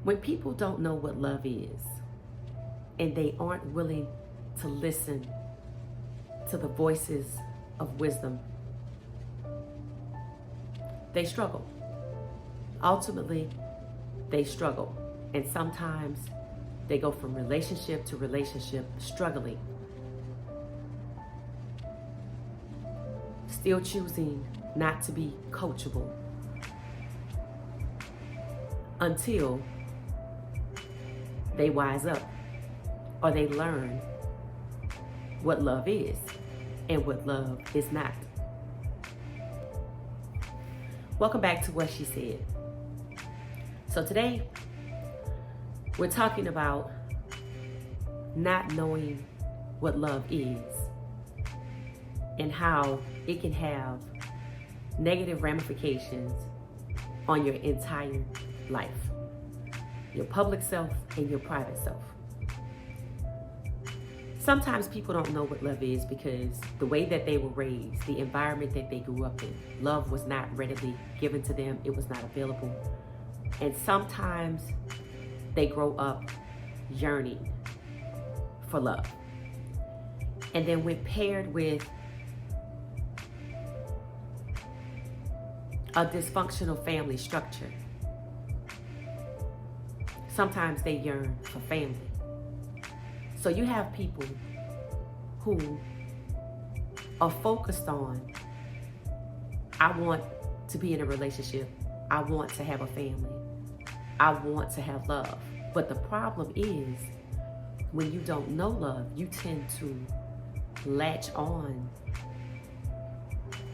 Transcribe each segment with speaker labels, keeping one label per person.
Speaker 1: When people don't know what love is and they aren't willing to listen to the voices of wisdom, they struggle. Ultimately, they struggle. And sometimes they go from relationship to relationship struggling, still choosing not to be coachable until they wise up or they learn what love is and what love is not. Welcome back to What She Said. So today, we're talking about not knowing what love is and how it can have negative ramifications on your entire life, your public self and your private self. Sometimes people don't know what love is because the way that they were raised, the environment that they grew up in, love was not readily given to them. It was not available. And sometimes they grow up yearning for love. And then when paired with a dysfunctional family structure, sometimes they yearn for family. So you have people who are focused on, I want to be in a relationship. I want to have a family. I want to have love. But the problem is, when you don't know love, you tend to latch on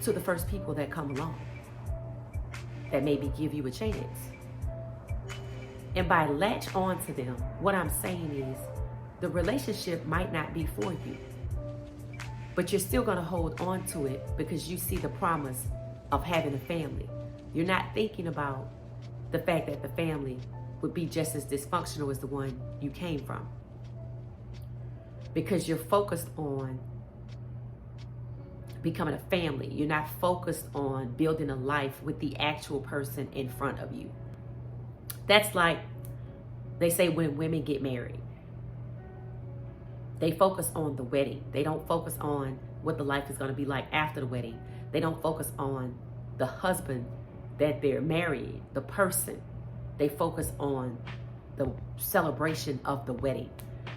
Speaker 1: to the first people that come along that maybe give you a chance. And by latch on to them, what I'm saying is, the relationship might not be for you, but you're still going to hold on to it because you see the promise of having a family. You're not thinking about the fact that the family would be just as dysfunctional as the one you came from, because you're focused on becoming a family. You're not focused on building a life with the actual person in front of you. That's like they say when women get married. They focus on the wedding. They don't focus on what the life is going to be like after the wedding. They don't focus on the husband that they're marrying, the person. They focus on the celebration of the wedding.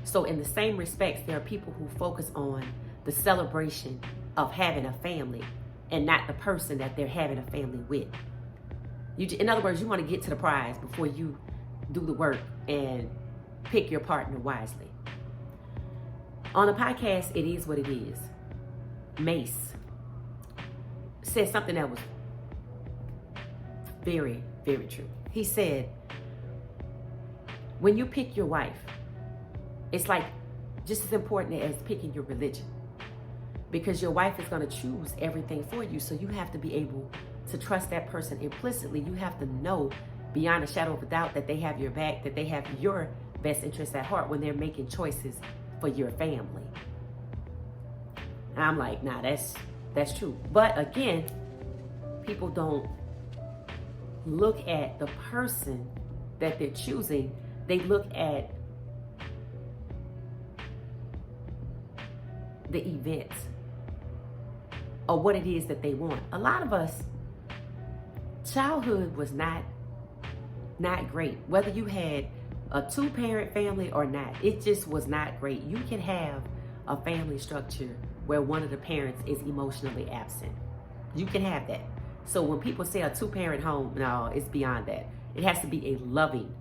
Speaker 1: So in the same respects, there are people who focus on the celebration of having a family and not the person that they're having a family with. In other words, you want to get to the prize before you do the work and pick your partner wisely. On the podcast, It Is What It Is, Mace said something that was very, very true. He said, when you pick your wife, it's like just as important as picking your religion, because your wife is going to choose everything for you. So you have to be able to trust that person implicitly. You have to know beyond a shadow of a doubt that they have your back, that they have your best interests at heart when they're making choices for your family. And I'm like, nah, that's true. But again, people don't look at the person that they're choosing. They look at the events or what it is that they want. A lot of us, childhood was not great. Whether you had a 2-parent family or not, it just was not great. You can have a family structure where one of the parents is emotionally absent. You can have that. So when people say a 2-parent home, no, it's beyond that. It has to be a loving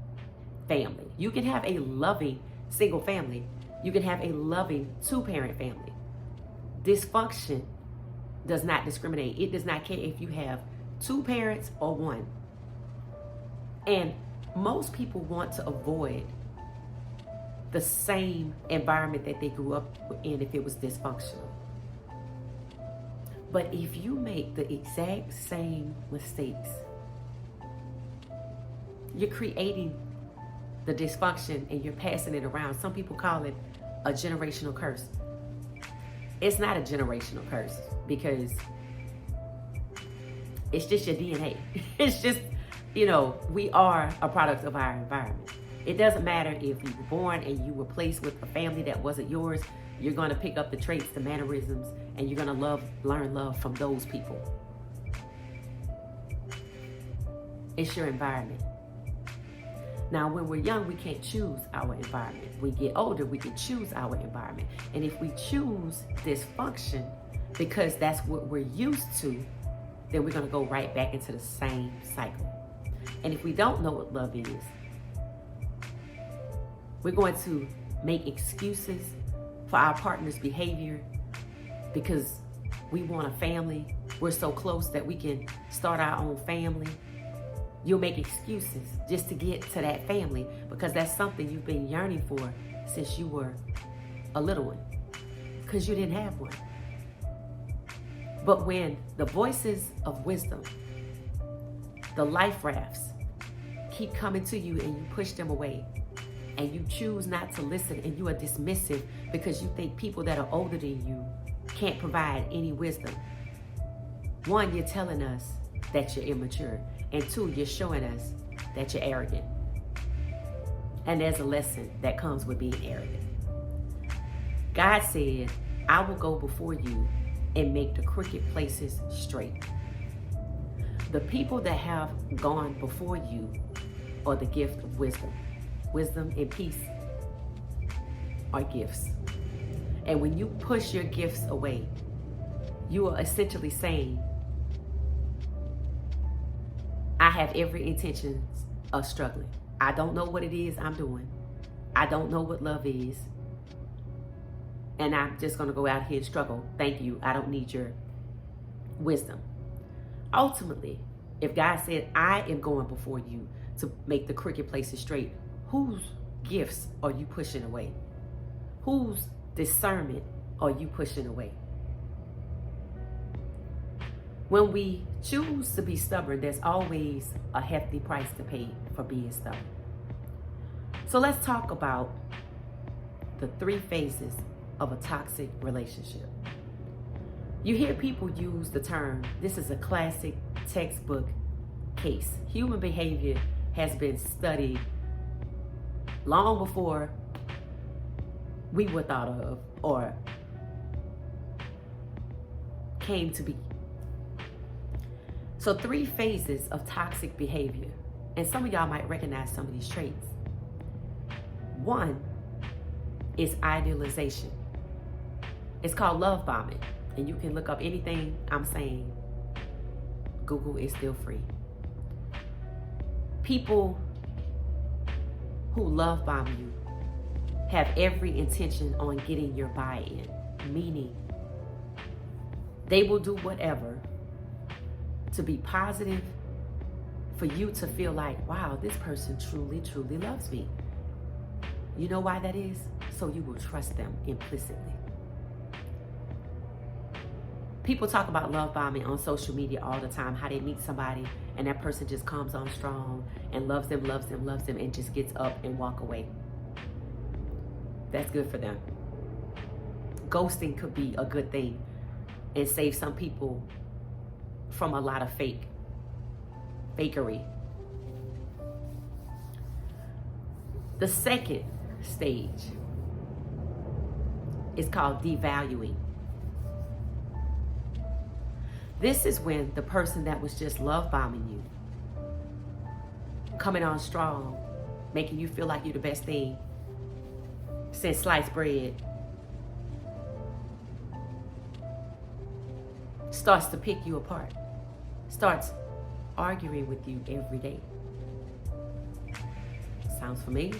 Speaker 1: family. You can have a loving single family. You can have a loving 2-parent family. Dysfunction does not discriminate. It does not care if you have 2 parents or 1. And most people want to avoid the same environment that they grew up in if it was dysfunctional. But if you make the exact same mistakes, you're creating the dysfunction and you're passing it around. Some people call it a generational curse. It's not a generational curse because it's just your DNA. It's just, we are a product of our environment. It doesn't matter if you were born and you were placed with a family that wasn't yours. You're going to pick up the traits, the mannerisms, and you're going to learn love from those people. It's your environment. Now, when we're young, we can't choose our environment. We get older, we can choose our environment. And if we choose dysfunction because that's what we're used to, then we're going to go right back into the same cycle. And if we don't know what love is, we're going to make excuses for our partner's behavior because we want a family. We're so close that we can start our own family. You'll make excuses just to get to that family because that's something you've been yearning for since you were a little one, because you didn't have one. But when the voices of wisdom, the life rafts, keep coming to you and you push them away and you choose not to listen and you are dismissive because you think people that are older than you can't provide any wisdom. One, you're telling us that you're immature. And two, you're showing us that you're arrogant. And there's a lesson that comes with being arrogant. God said, I will go before you and make the crooked places straight. The people that have gone before you are the gift of wisdom. Wisdom and peace are gifts. And when you push your gifts away, you are essentially saying, I have every intention of struggling. I don't know what it is I'm doing. I don't know what love is. And I'm just going to go out here and struggle. Thank you. I don't need your wisdom. Ultimately, if God said, I am going before you to make the crooked places straight, whose gifts are you pushing away? Whose discernment are you pushing away? When we choose to be stubborn, there's always a hefty price to pay for being stubborn. So let's talk about the 3 phases of a toxic relationship. You hear people use the term, this is a classic textbook case. Human behavior has been studied long before we were thought of or came to be. So 3 phases of toxic behavior. And some of y'all might recognize some of these traits. 1 is idealization. It's called love bombing. And you can look up anything I'm saying. Google is still free. People who love bomb you have every intention on getting your buy-in. Meaning, they will do whatever to be positive, for you to feel like, wow, this person truly, truly loves me. You know why that is? So you will trust them implicitly. People talk about love bombing on social media all the time, how they meet somebody and that person just comes on strong and loves them, and just gets up and walk away. That's good for them. Ghosting could be a good thing and save some people from a lot of fakery. The second stage is called devaluing. This is when the person that was just love bombing you, coming on strong, making you feel like you're the best thing since sliced bread, starts to pick you apart, starts arguing with you every day. Sounds familiar?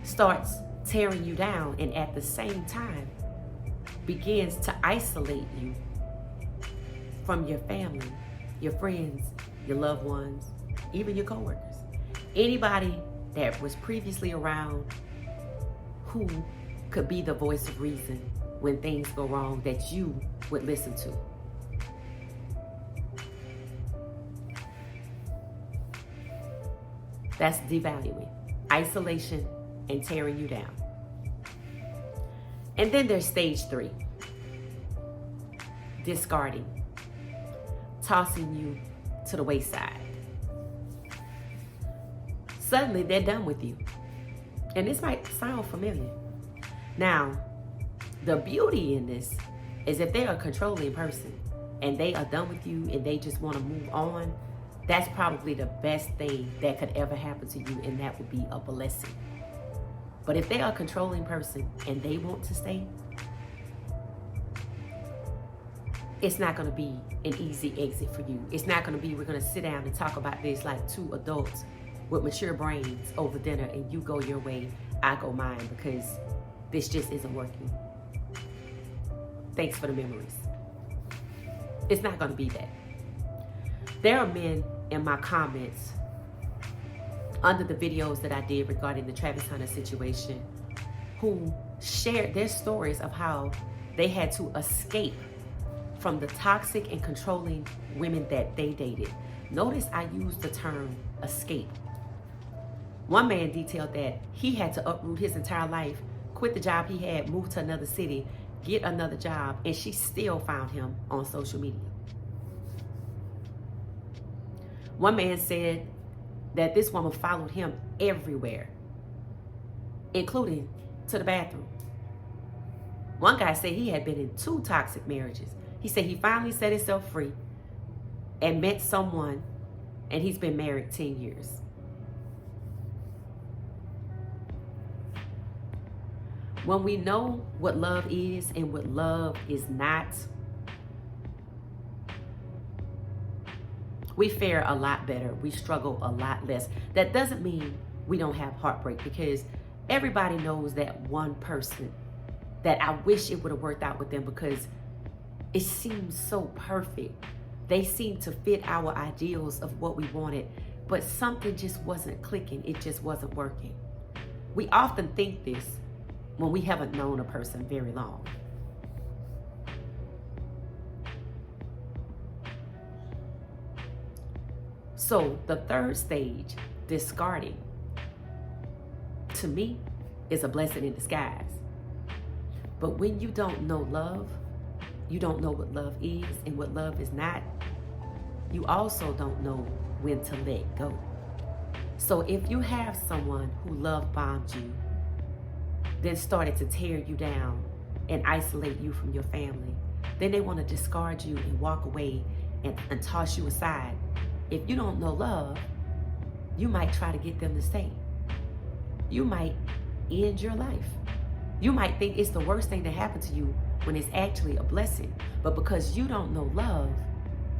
Speaker 1: Starts tearing you down, and at the same time begins to isolate you from your family, your friends, your loved ones, even your coworkers. Anybody that was previously around who could be the voice of reason when things go wrong that you would listen to. That's devaluing, isolation, and tearing you down. And then there's stage 3, discarding, tossing you to the wayside. suddenly they're done with you. And this might sound familiar. Now, the beauty in this is if they're a controlling person and they are done with you and they just want to move on, that's probably the best thing that could ever happen to you, and that would be a blessing. But if they are a controlling person and they want to stay, it's not going to be an easy exit for you. It's not going to be, we're going to sit down and talk about this like two adults with mature brains over dinner and you go your way, I go mine, because this just isn't working. Thanks for the memories. It's not going to be that. There are men in my comments under the videos that I did regarding the Travis Hunter situation who shared their stories of how they had to escape from the toxic and controlling women that they dated. Notice I used the term escape. One man detailed that he had to uproot his entire life, quit the job he had, move to another city, get another job, and she still found him on social media. One man said that this woman followed him everywhere, including to the bathroom. One guy said he had been in 2 toxic marriages. He said he finally set himself free and met someone, and he's been married 10 years. When we know what love is and what love is not, we fare a lot better. We struggle a lot less. That doesn't mean we don't have heartbreak, because everybody knows that one person that I wish it would have worked out with them because it seems so perfect. They seem to fit our ideals of what we wanted, but something just wasn't clicking. It just wasn't working. We often think this when we haven't known a person very long. So the third stage, discarding, to me, is a blessing in disguise. But when you don't know love, you don't know what love is and what love is not, you also don't know when to let go. So if you have someone who love bombed you, then started to tear you down and isolate you from your family, then they want to discard you and walk away and toss you aside. If you don't know love, you might try to get them to stay. You might end your life. You might think it's the worst thing that happened to you when it's actually a blessing. But because you don't know love,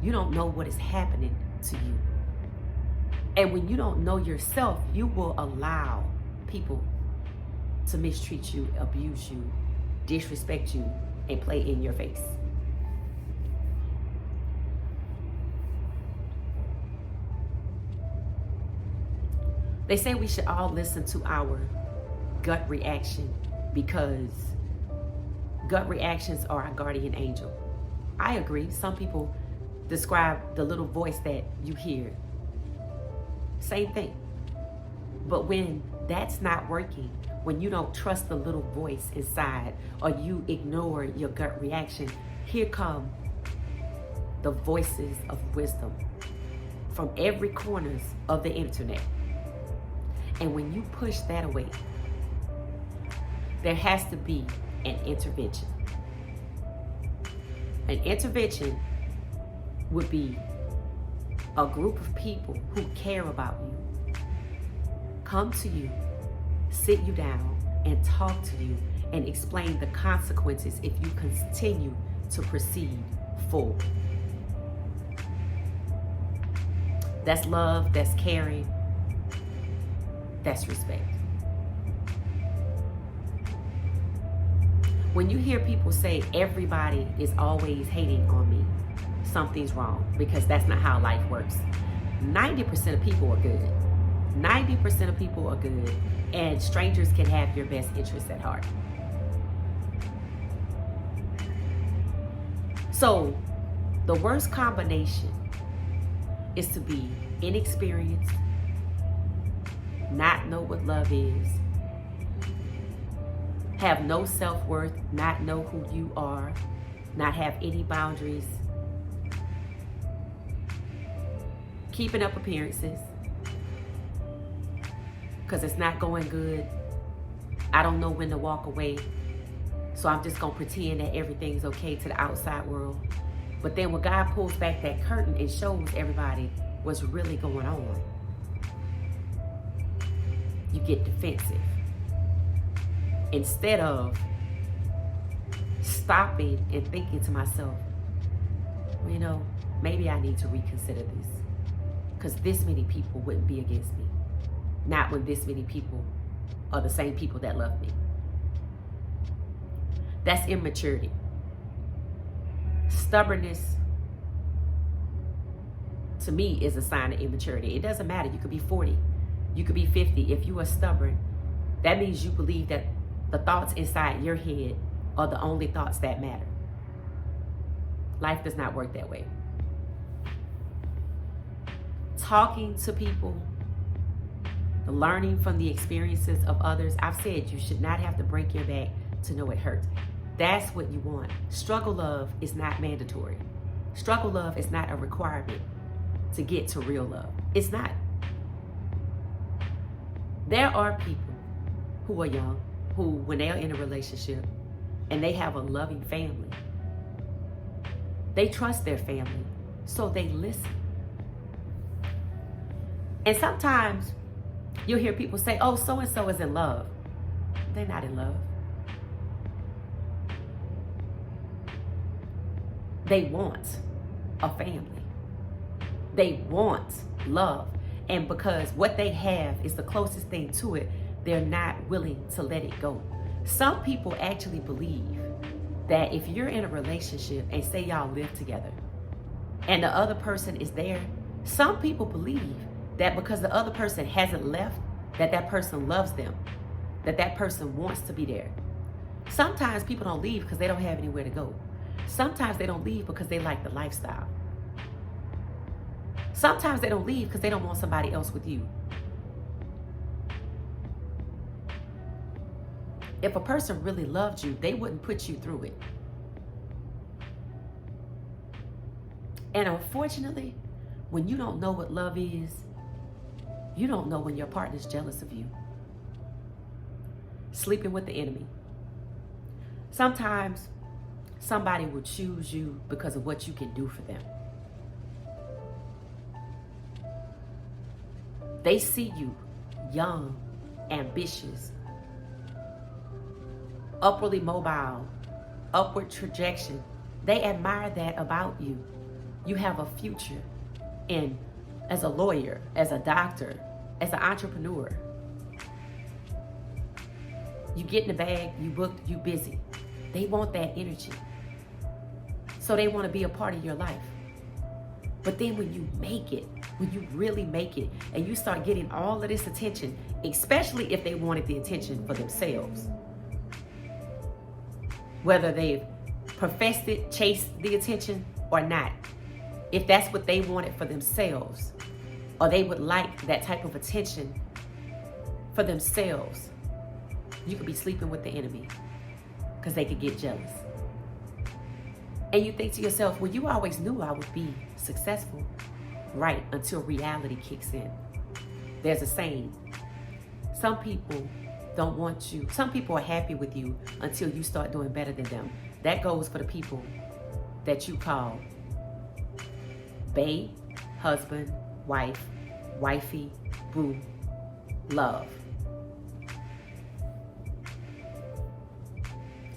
Speaker 1: you don't know what is happening to you. And when you don't know yourself, you will allow people to mistreat you, abuse you, disrespect you, and play in your face. They say we should all listen to our gut reaction because gut reactions are our guardian angel. I agree. Some people describe the little voice that you hear. Same thing. But when that's not working, when you don't trust the little voice inside or you ignore your gut reaction, here come the voices of wisdom from every corners of the internet. And when you push that away, there has to be an intervention. An intervention would be a group of people who care about you, come to you, sit you down, and talk to you and explain the consequences if you continue to proceed forward. That's love, that's caring, that's respect. When you hear people say everybody is always hating on me, something's wrong, because that's not how life works. 90% of people are good. 90% of people are good, and strangers can have your best interests at heart. So, the worst combination is to be inexperienced, not know what love is, have no self-worth, not know who you are, not have any boundaries, keeping up appearances, because it's not going good. I don't know when to walk away. So I'm just going to pretend that everything's okay to the outside world. But then when God pulls back that curtain and shows everybody what's really going on, you get defensive. Instead of stopping and thinking to myself, you know, maybe I need to reconsider this. Because this many people wouldn't be against me. Not when this many people are the same people that love me. That's immaturity. Stubbornness, to me, is a sign of immaturity. It doesn't matter. You could be 40. You could be 50. If you are stubborn, that means you believe that the thoughts inside your head are the only thoughts that matter. Life does not work that way. Talking to people, learning from the experiences of others. I've said you should not have to break your back to know it hurts. That's what you want. Struggle love is not mandatory. Struggle love is not a requirement to get to real love. It's not. There are people who are young, who when they are in a relationship and they have a loving family, they trust their family, so they listen. And sometimes you'll hear people say, oh, so-and-so is in love. They're not in love. They want a family. They want love. And because what they have is the closest thing to it, they're not willing to let it go. Some people actually believe that if you're in a relationship and say y'all live together and the other person is there, some people believe that because the other person hasn't left, that that person loves them, that that person wants to be there. Sometimes people don't leave because they don't have anywhere to go. Sometimes they don't leave because they like the lifestyle. Sometimes they don't leave because they don't want somebody else with you. If a person really loved you, they wouldn't put you through it. And unfortunately, when you don't know what love is, you don't know when your partner's jealous of you. Sleeping with the enemy. Sometimes somebody will choose you because of what you can do for them. They see you young, ambitious, upwardly mobile, upward trajectory. They admire that about you. You have a future in as a lawyer, as a doctor, as an entrepreneur. You get in the bag, you booked, you busy. They want that energy. So they want to be a part of your life. But then when you make it, when you really make it, and you start getting all of this attention, especially if they wanted the attention for themselves, whether they've professed it, chased the attention or not, if that's what they wanted for themselves, or they would like that type of attention for themselves, you could be sleeping with the enemy because they could get jealous. And you think to yourself, well, you always knew I would be successful. Right, until reality kicks in. There's a saying, some people don't want you, some people are happy with you until you start doing better than them. That goes for the people that you call bae, husband, wife, wifey, boo, love.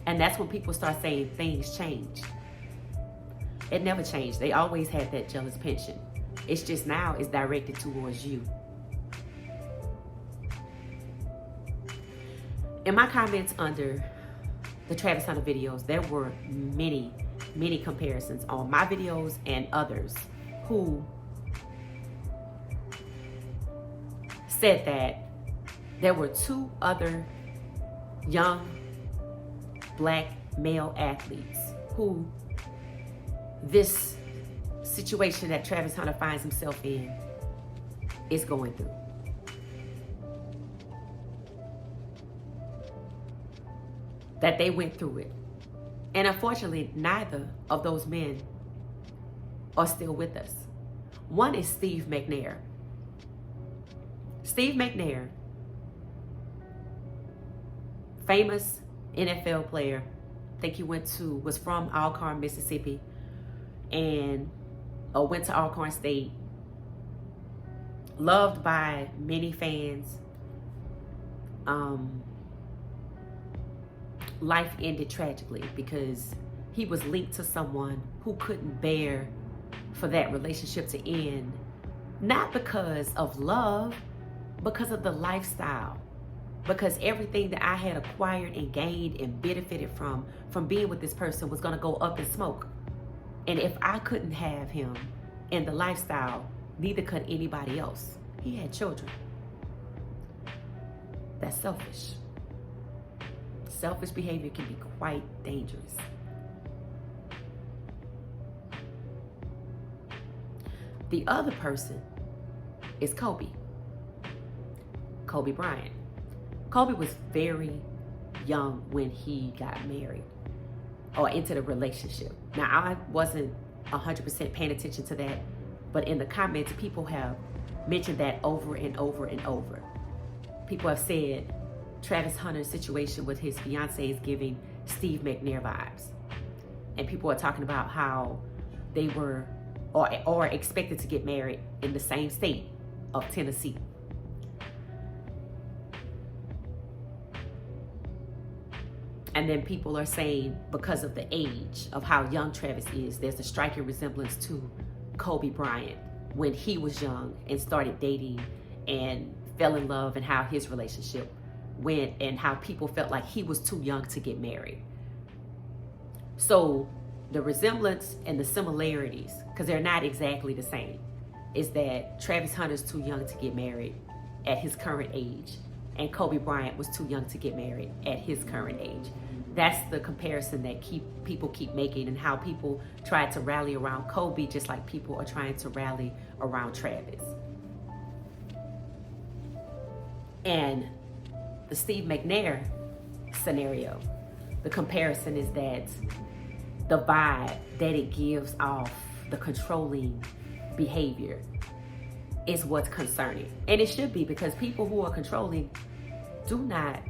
Speaker 1: And that's when people start saying things change. It never changed. They always had that jealous penchant. It's just now it's directed towards you. In my comments under the Travis Hunter videos, there were many, many comparisons on my videos and others who said that there were two other young black male athletes who this situation that Travis Hunter finds himself in is going through. That they went through it. And unfortunately, neither of those men are still with us. One is Steve McNair. Steve McNair famous NFL player. I think he was from Alcorn, Mississippi, and went to Alcorn State. Loved by many fans. Life ended tragically because he was linked to someone who couldn't bear for that relationship to end, not because of love, because of the lifestyle, because everything that I had acquired and gained and benefited from being with this person was going to go up in smoke. And if I couldn't have him and the lifestyle, neither could anybody else. He had children. That's selfish. Selfish behavior can be quite dangerous. The other person is Kobe Bryant. Kobe was very young when he got married or into the relationship. Now, I wasn't 100% paying attention to that, but in the comments, people have mentioned that over and over and over. People have said Travis Hunter's situation with his fiance is giving Steve McNair vibes. And people are talking about how they were or expected to get married in the same state of Tennessee. And then people are saying because of the age of how young Travis is, there's a striking resemblance to Kobe Bryant when he was young and started dating and fell in love, and how his relationship went and how people felt like he was too young to get married. So the resemblance and the similarities, because they're not exactly the same, is that Travis Hunter's too young to get married at his current age, and Kobe Bryant was too young to get married at his current age. That's the comparison that people keep making, and how people try to rally around Kobe just like people are trying to rally around Travis. And the Steve McNair scenario, the comparison is that the vibe that it gives off, the controlling behavior, is what's concerning. And it should be, because people who are controlling do not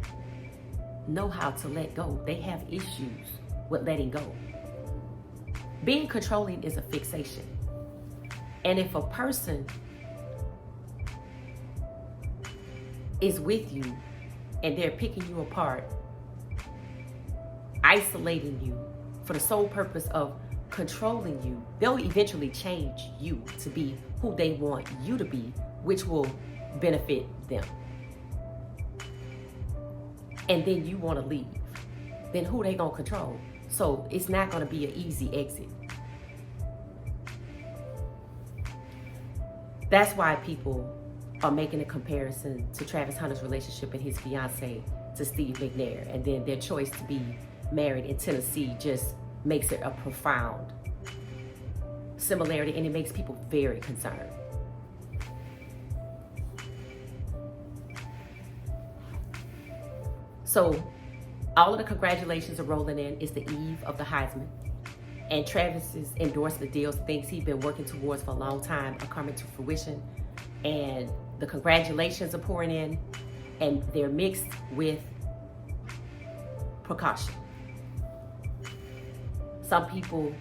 Speaker 1: know how to let go. They have issues with letting go. Being controlling is a fixation. And if a person is with you and they're picking you apart, isolating you for the sole purpose of controlling you, they'll eventually change you to be who they want you to be, which will benefit them. And then you want to leave. Then who they gonna control? So it's not gonna be an easy exit. That's why people are making a comparison to Travis Hunter's relationship and his fiance to Steve McNair, and then their choice to be married in Tennessee just makes it a profound similarity, and it makes people very concerned. So all of the congratulations are rolling in. It's the eve of the Heisman, and Travis's endorsement deals, things he's been working towards for a long time, are coming to fruition, and the congratulations are pouring in, and they're mixed with precaution. Some people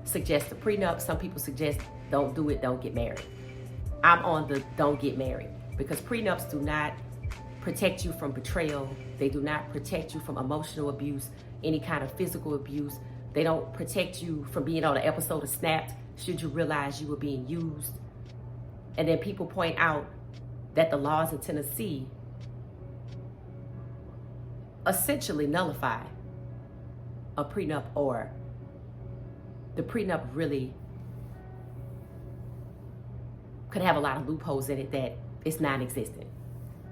Speaker 1: suggest a prenup. Some people suggest don't do it, don't get married. I'm on the don't get married, because prenups do not protect you from betrayal. They do not protect you from emotional abuse, any kind of physical abuse. They don't protect you from being on an episode of Snapped should you realize you were being used. And then people point out that the laws in Tennessee essentially nullify a prenup, or the prenup really could have a lot of loopholes in it that it's non-existent.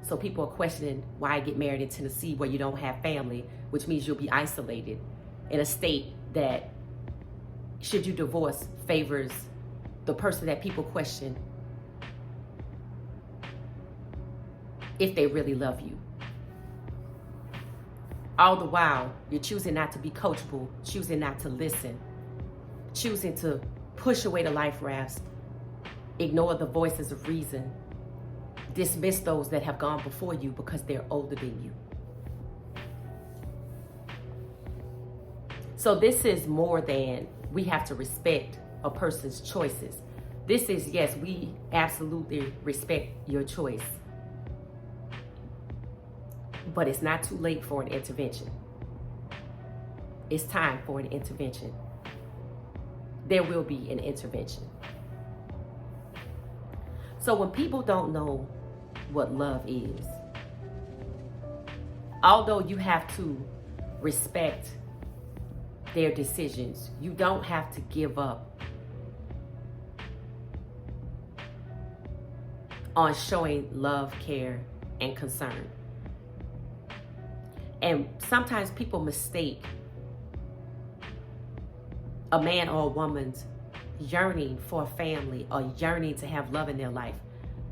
Speaker 1: So people are questioning why get married in Tennessee where you don't have family, which means you'll be isolated in a state that, should you divorce, favors the person that people question if they really love you. All the while, you're choosing not to be coachable, choosing not to listen, choosing to push away the life rafts, ignore the voices of reason, dismiss those that have gone before you because they're older than you. So this is more than we have to respect a person's choices. This is, yes, we absolutely respect your choice. But it's not too late for an intervention. It's time for an intervention. There will be an intervention. So when people don't know what love is, although you have to respect their decisions, you don't have to give up on showing love, care, and concern. And sometimes people mistake a man or a woman's yearning for a family or yearning to have love in their life.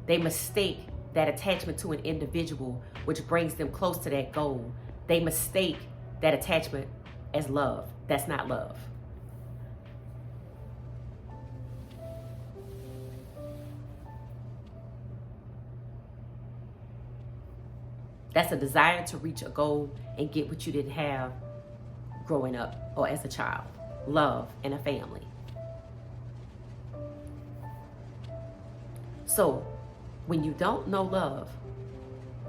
Speaker 1: They mistake that attachment to an individual, which brings them close to that goal. They mistake that attachment as love. That's not love. That's a desire to reach a goal and get what you didn't have growing up or as a child. Love and a family. So when you don't know love,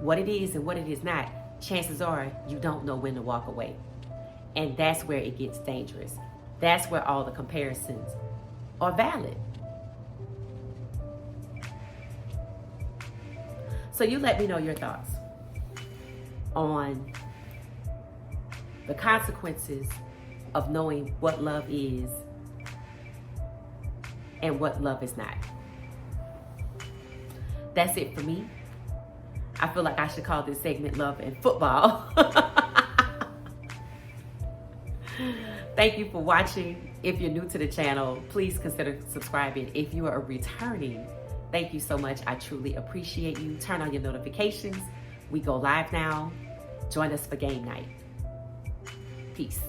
Speaker 1: what it is and what it is not, chances are you don't know when to walk away. And that's where it gets dangerous. That's where all the comparisons are valid. So you let me know your thoughts on the consequences of knowing what love is and what love is not. That's it for me. I feel like I should call this segment Love and Football. Thank you for watching. If you're new to the channel, please consider subscribing. If you are returning, thank you so much. I truly appreciate you. Turn on your notifications. We go live now. Join us for game night. Peace.